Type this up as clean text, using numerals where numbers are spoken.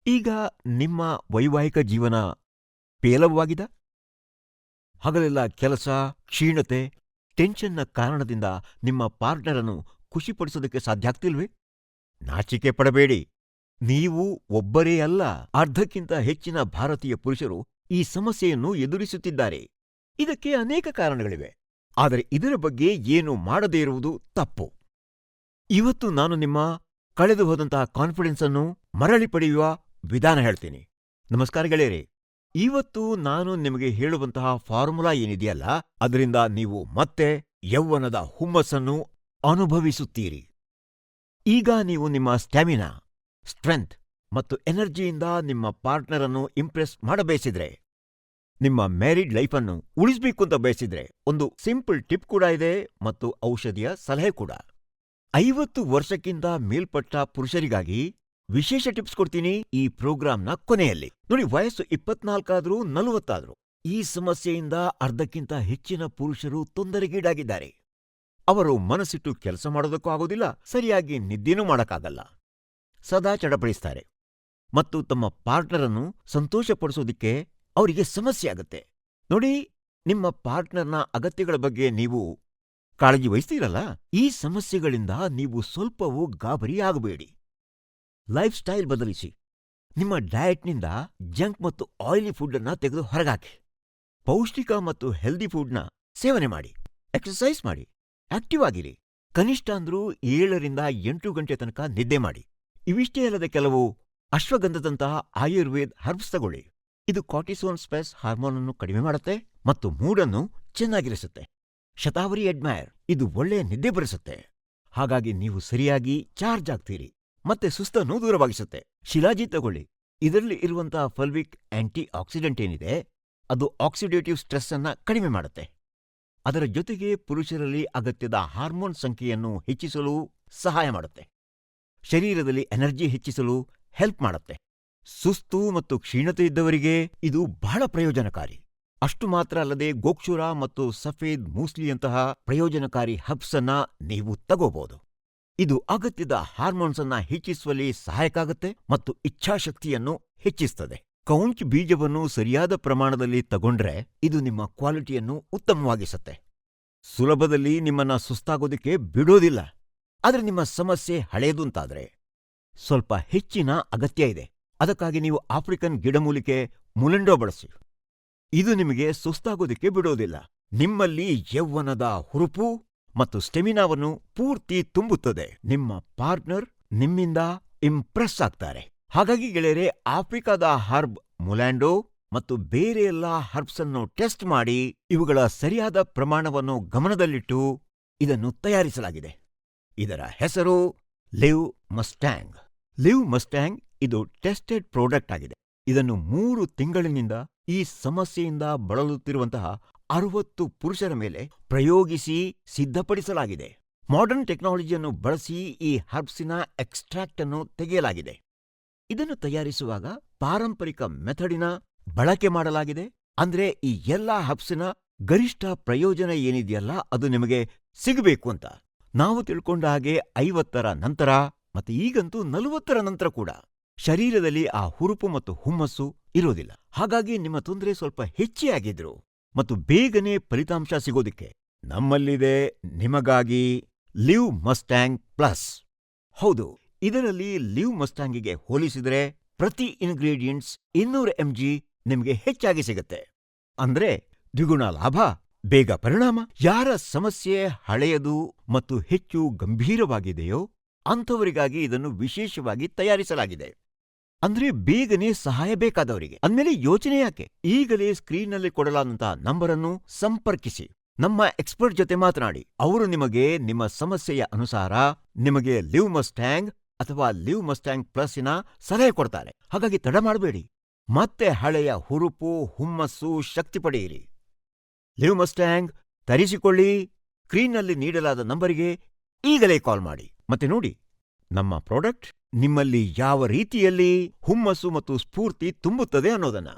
ಈಗ ನಿಮ್ಮ ವೈವಾಹಿಕ ಜೀವನ ಪೇಲವವಾಗಿದೆ? ಹಗಲೆಲ್ಲ ಕೆಲಸ, ಕ್ಷೀಣತೆ, ಟೆನ್ಷನ್ನ ಕಾರಣದಿಂದ ನಿಮ್ಮ ಪಾರ್ಟ್ನರನ್ನು ಖುಷಿಪಡಿಸೋದಕ್ಕೆ ಸಾಧ್ಯ ಆಗ್ತಿಲ್ವೇ? ನಾಚಿಕೆ ಪಡಬೇಡಿ. ನೀವು ಒಬ್ಬರೇ ಅಲ್ಲ, ಅರ್ಧಕ್ಕಿಂತ ಹೆಚ್ಚಿನ ಭಾರತೀಯ ಪುರುಷರು ಈ ಸಮಸ್ಯೆಯನ್ನು ಎದುರಿಸುತ್ತಿದ್ದಾರೆ. ಇದಕ್ಕೆ ಅನೇಕ ಕಾರಣಗಳಿವೆ, ಆದರೆ ಇದರ ಬಗ್ಗೆ ಏನು ಮಾಡದೇ ಇರುವುದು ತಪ್ಪು. ಇವತ್ತು ನಾನು ನಿಮ್ಮ ಕಳೆದು ಹೋದಂತಹ ಕಾನ್ಫಿಡೆನ್ಸ್ ಅನ್ನು ಮರಳಿ ಪಡೆಯುವ ವಿಧಾನ ಹೇಳ್ತೀನಿ. ನಮಸ್ಕಾರ ಗೆಳೆಯರೇ. ಇವತ್ತು ನಾನು ನಿಮಗೆ ಹೇಳುವಂತಹ ಫಾರ್ಮುಲಾ ಏನಿದೆಯಲ್ಲ, ಅದರಿಂದ ನೀವು ಮತ್ತೆ ಯೌವನದ ಹುಮ್ಮಸ್ಸನ್ನು ಅನುಭವಿಸುತ್ತೀರಿ. ಈಗ ನೀವು ನಿಮ್ಮ ಸ್ಟ್ಯಾಮಿನಾ, ಸ್ಟ್ರೆಂತ್ ಮತ್ತು ಎನರ್ಜಿಯಿಂದ ನಿಮ್ಮ ಪಾರ್ಟ್ನರ್ ಅನ್ನು ಇಂಪ್ರೆಸ್ ಮಾಡಬಯಸಿದ್ರೆ, ನಿಮ್ಮ ಮ್ಯಾರಿಡ್ ಲೈಫನ್ನು ಉಳಿಸಬೇಕು ಅಂತ ಬಯಸಿದ್ರೆ, ಒಂದು ಸಿಂಪಲ್ ಟಿಪ್ ಕೂಡ ಇದೆ ಮತ್ತು ಔಷಧಿಯ ಸಲಹೆ ಕೂಡ. 50 ವರ್ಷಕ್ಕಿಂತ ಮೇಲ್ಪಟ್ಟ ಪುರುಷರಿಗಾಗಿ ವಿಶೇಷ ಟಿಪ್ಸ್ ಕೊಡ್ತೀನಿ ಈ ಪ್ರೋಗ್ರಾಂನ ಕೊನೆಯಲ್ಲಿ. ನೋಡಿ, ವಯಸ್ಸು 24 ಆದ್ರೂ 40 ಆದ್ರೂ ಈ ಸಮಸ್ಯೆಯಿಂದ ಅರ್ಧಕ್ಕಿಂತ ಹೆಚ್ಚಿನ ಪುರುಷರು ತೊಂದರೆಗೀಡಾಗಿದ್ದಾರೆ. ಅವರು ಮನಸ್ಸಿಟ್ಟು ಕೆಲಸ ಮಾಡೋದಕ್ಕೂ ಆಗೋದಿಲ್ಲ, ಸರಿಯಾಗಿ ನಿದ್ದೆನೂ ಮಾಡಕ್ಕಾಗಲ್ಲ, ಸದಾ ಚಡಪಡಿಸ್ತಾರೆ ಮತ್ತು ತಮ್ಮ ಪಾರ್ಟ್ನರ್ ಅನ್ನು ಸಂತೋಷಪಡಿಸೋದಿಕ್ಕೆ ಅವರಿಗೆ ಸಮಸ್ಯೆ ಆಗುತ್ತೆ. ನೋಡಿ, ನಿಮ್ಮ ಪಾರ್ಟ್ನರ್ನ ಅಗತ್ಯಗಳ ಬಗ್ಗೆ ನೀವು ಕಾಳಜಿ ವಹಿಸ್ತೀರಲ್ಲ, ಈ ಸಮಸ್ಯೆಗಳಿಂದ ನೀವು ಸ್ವಲ್ಪವೂ ಗಾಬರಿ ಆಗಬೇಡಿ. ಲೈಫ್ ಸ್ಟೈಲ್ ಬದಲಿಸಿ. ನಿಮ್ಮ ಡಯಟ್ನಿಂದ ಜಂಕ್ ಮತ್ತು ಆಯಿಲಿ ಫುಡ್ಡನ್ನ ತೆಗೆದು ಹೊರಗಾಕಿ. ಪೌಷ್ಟಿಕ ಮತ್ತು ಹೆಲ್ದಿ ಫುಡ್ನ ಸೇವನೆ ಮಾಡಿ. ಎಕ್ಸರ್ಸೈಸ್ ಮಾಡಿ. ಆಕ್ಟಿವ್ ಆಗಿರಿ. ಕನಿಷ್ಠ ಅಂದ್ರೂ 7 ರಿಂದ 8 ಗಂಟೆ ತನಕ ನಿದ್ದೆ ಮಾಡಿ. ಇವಿಷ್ಟೇ ಅಲ್ಲದೆ ಕೆಲವು ಅಶ್ವಗಂಧದಂತಹ ಆಯುರ್ವೇದ್ ಹರ್ಬ್ಸ್ ತಗೊಳ್ಳಿ. ಇದು ಕಾರ್ಟಿಸೋಲ್ ಸ್ಟ್ರೆಸ್ ಹಾರ್ಮೋನ್ ಅನ್ನು ಕಡಿಮೆ ಮಾಡುತ್ತೆ ಮತ್ತು ಮೂಡನ್ನು ಚೆನ್ನಾಗಿರಿಸುತ್ತೆ. ಶತಾವರಿ ಅಡ್ಮೈರ್, ಇದು ಒಳ್ಳೆಯ ನಿದ್ದೆ ಬರಿಸುತ್ತೆ. ಹಾಗಾಗಿ ನೀವು ಸರಿಯಾಗಿ ಚಾರ್ಜ್ ಆಗ್ತೀರಿ ಮತ್ತೆ ಸುಸ್ತನ್ನು ದೂರವಾಗಿಸುತ್ತೆ. ಶಿಲಾಜಿ ತಗೊಳ್ಳಿ. ಇದರಲ್ಲಿ ಇರುವಂತಹ ಫಲ್ವಿಕ್ ಆಂಟಿ ಆಕ್ಸಿಡೆಂಟ್ ಏನಿದೆ, ಅದು ಆಕ್ಸಿಡೇಟಿವ್ ಸ್ಟ್ರೆಸ್ ಅನ್ನ ಕಡಿಮೆ ಮಾಡುತ್ತೆ. ಅದರ ಜೊತೆಗೆ ಪುರುಷರಲ್ಲಿ ಅಗತ್ಯದ ಹಾರ್ಮೋನ್ ಸಂಖ್ಯೆಯನ್ನು ಹೆಚ್ಚಿಸಲು ಸಹಾಯ ಮಾಡುತ್ತೆ. ಶರೀರದಲ್ಲಿ ಎನರ್ಜಿ ಹೆಚ್ಚಿಸಲು ಹೆಲ್ಪ್ ಮಾಡುತ್ತೆ. ಸುಸ್ತು ಮತ್ತು ಕ್ಷೀಣತೆ ಇದ್ದವರಿಗೆ ಇದು ಬಹಳ ಪ್ರಯೋಜನಕಾರಿ. ಅಷ್ಟು ಮಾತ್ರ ಅಲ್ಲದೆ ಗೋಕ್ಷುರ ಮತ್ತು ಸಫೇದ್ ಮೂಸ್ಲಿಯಂತಹ ಪ್ರಯೋಜನಕಾರಿ ಹರ್ಬ್ಸ್ ಅನ್ನ ನೀವು ತಗೋಬಹುದು. ಇದು ಅಗತ್ಯದ ಹಾರ್ಮೋನ್ಸ್ ಅನ್ನ ಹೆಚ್ಚಿಸುವಲ್ಲಿ ಸಹಾಯಕಾಗುತ್ತೆ ಮತ್ತು ಇಚ್ಛಾಶಕ್ತಿಯನ್ನು ಹೆಚ್ಚಿಸುತ್ತದೆ. ಕೌಂಚ್ ಬೀಜವನ್ನು ಸರಿಯಾದ ಪ್ರಮಾಣದಲ್ಲಿ ತಗೊಂಡ್ರೆ ಇದು ನಿಮ್ಮ ಕ್ವಾಲಿಟಿಯನ್ನು ಉತ್ತಮವಾಗಿಸುತ್ತೆ. ಸುಲಭದಲ್ಲಿ ನಿಮ್ಮನ್ನ ಸುಸ್ತಾಗೋದಕ್ಕೆ ಬಿಡೋದಿಲ್ಲ. ಆದ್ರೆ ನಿಮ್ಮ ಸಮಸ್ಯೆ ಹಳೆಯದು ಅಂತಾದ್ರೆ ಸ್ವಲ್ಪ ಹೆಚ್ಚಿನ ಅಗತ್ಯ ಇದೆ. ಅದಕ್ಕಾಗಿ ನೀವು ಆಫ್ರಿಕನ್ ಗಿಡಮೂಲಿಕೆ ಮುಲೆಂಡೋ ಬಳಸಿ. ಇದು ನಿಮಗೆ ಸುಸ್ತಾಗೋದಕ್ಕೆ ಬಿಡೋದಿಲ್ಲ. ನಿಮ್ಮಲ್ಲಿ ಯೌವನದ ಹುರುಪು ಮತ್ತು ಸ್ಟೆಮಿನಾವನ್ನು ಪೂರ್ತಿ ತುಂಬುತ್ತದೆ. ನಿಮ್ಮ ಪಾರ್ಟ್ನರ್ ನಿಮ್ಮಿಂದ ಇಂಪ್ರೆಸ್ ಆಗ್ತಾರೆ. ಹಾಗಾಗಿ ಗೆಳೆಯರೆ, ಆಫ್ರಿಕಾದ ಹರ್ಬ್ ಮುಲ್ಯಾಂಡೋ ಮತ್ತು ಬೇರೆ ಎಲ್ಲ ಹರ್ಬ್ಸ್ ಅನ್ನು ಟೆಸ್ಟ್ ಮಾಡಿ ಇವುಗಳ ಸರಿಯಾದ ಪ್ರಮಾಣವನ್ನು ಗಮನದಲ್ಲಿಟ್ಟು ಇದನ್ನು ತಯಾರಿಸಲಾಗಿದೆ. ಇದರ ಹೆಸರು ಲಿವ್ ಮಸ್ಟ್ಯಾಂಗ್. ಲಿವ್ ಮಸ್ಟ್ಯಾಂಗ್ ಇದು ಟೆಸ್ಟೆಡ್ ಪ್ರಾಡಕ್ಟ್ ಆಗಿದೆ. ಇದನ್ನು 3 ತಿಂಗಳಿನಿಂದ ಈ ಸಮಸ್ಯೆಯಿಂದ ಬಳಲುತ್ತಿರುವಂತಹ 60 ಪುರುಷರ ಮೇಲೆ ಪ್ರಯೋಗಿಸಿ ಸಿದ್ಧಪಡಿಸಲಾಗಿದೆ. ಮಾಡರ್ನ್ ಟೆಕ್ನಾಲಜಿಯನ್ನು ಬಳಸಿ ಈ ಹರ್ಬ್ಸಿನ ಎಕ್ಸ್ಟ್ರಾಕ್ಟ್ ಅನ್ನು ತೆಗೆಯಲಾಗಿದೆ. ಇದನ್ನು ತಯಾರಿಸುವಾಗ ಪಾರಂಪರಿಕ ಮೆಥಡಿನ ಬಳಕೆ ಮಾಡಲಾಗಿದೆ. ಅಂದ್ರೆ ಈ ಎಲ್ಲಾ ಹರ್ಬ್ಸಿನ ಗರಿಷ್ಠ ಪ್ರಯೋಜನ ಏನಿದೆಯಲ್ಲ, ಅದು ನಿಮಗೆ ಸಿಗಬೇಕು ಅಂತ. ನಾವು ತಿಳ್ಕೊಂಡ ಹಾಗೆ 50ರ ನಂತರ ಮತ್ತೆ ಈಗಂತೂ 40ರ ನಂತರ ಕೂಡ ಶರೀರದಲ್ಲಿ ಆ ಹುರುಪು ಮತ್ತು ಹುಮ್ಮಸ್ಸು ಇರೋದಿಲ್ಲ. ಹಾಗಾಗಿ ನಿಮ್ಮ ತೊಂದರೆ ಸ್ವಲ್ಪ ಹೆಚ್ಚೇ ಆಗಿದ್ರು ಮತ್ತು ಬೇಗನೆ ಫಲಿತಾಂಶ ಸಿಗೋದಿಕ್ಕೆ ನಮ್ಮಲ್ಲಿದೆ ನಿಮಗಾಗಿ ಲಿವ್ ಮಸ್ಟ್ಯಾಂಗ್ ಪ್ಲಸ್. ಹೌದು, ಇದರಲ್ಲಿ ಲಿವ್ ಮಸ್ಟ್ಯಾಂಗಿಗೆ ಹೋಲಿಸಿದರೆ ಪ್ರತಿ ಇಂಗ್ರೀಡಿಯೆಂಟ್ಸ್ 200 mg ನಿಮಗೆ ಹೆಚ್ಚಾಗಿ ಸಿಗುತ್ತೆ. ಅಂದ್ರೆ ದ್ವಿಗುಣ ಲಾಭ, ಬೇಗ ಪರಿಣಾಮ. ಯಾರ ಸಮಸ್ಯೆ ಹಳೆಯದು ಮತ್ತು ಹೆಚ್ಚು ಗಂಭೀರವಾಗಿದೆಯೋ ಅಂಥವರಿಗಾಗಿ ಇದನ್ನು ವಿಶೇಷವಾಗಿ ತಯಾರಿಸಲಾಗಿದೆ. ಅಂದ್ರೆ ಬೇಗನೆ ಸಹಾಯ ಬೇಕಾದವರಿಗೆ. ಅಂದ್ಮೇಲೆ ಯೋಚನೆ ಯಾಕೆ? ಈಗಲೇ ಸ್ಕ್ರೀನ್ನಲ್ಲಿ ಕೊಡಲಾದಂತಹ ನಂಬರನ್ನು ಸಂಪರ್ಕಿಸಿ. ನಮ್ಮ ಎಕ್ಸ್ಪರ್ಟ್ ಜೊತೆ ಮಾತನಾಡಿ. ಅವರು ನಿಮಗೆ ನಿಮ್ಮ ಸಮಸ್ಯೆಯ ಅನುಸಾರ ನಿಮಗೆ ಲಿವ್ ಮಸ್ಟ್ಯಾಂಗ್ ಅಥವಾ ಲಿವ್ ಮಸ್ಟ್ಯಾಂಗ್ ಪ್ಲಸ್ಸಿನ ಸಲಹೆ ಕೊಡ್ತಾರೆ. ಹಾಗಾಗಿ ತಡ ಮಾಡಬೇಡಿ. ಮತ್ತೆ ಹಳೆಯ ಹುರುಪು, ಹುಮ್ಮಸ್ಸು, ಶಕ್ತಿ ಪಡೆಯಿರಿ. Live Mustang ತರಿಸಿಕೊಳ್ಳಿ. ಸ್ಕ್ರೀನ್ನಲ್ಲಿ ನೀಡಲಾದ ನಂಬರಿಗೆ ಈಗಲೇ ಕಾಲ್ ಮಾಡಿ. ಮತ್ತೆ ನೋಡಿ, ನಮ್ಮ ಪ್ರಾಡಕ್ಟ್ ನಿಮ್ಮಲ್ಲಿ ಯಾವ ರೀತಿಯಲ್ಲಿ ಹುಮ್ಮಸ್ಸು ಮತ್ತು ಸ್ಫೂರ್ತಿ ತುಂಬುತ್ತದೆ ಅನ್ನೋದನ್ನ.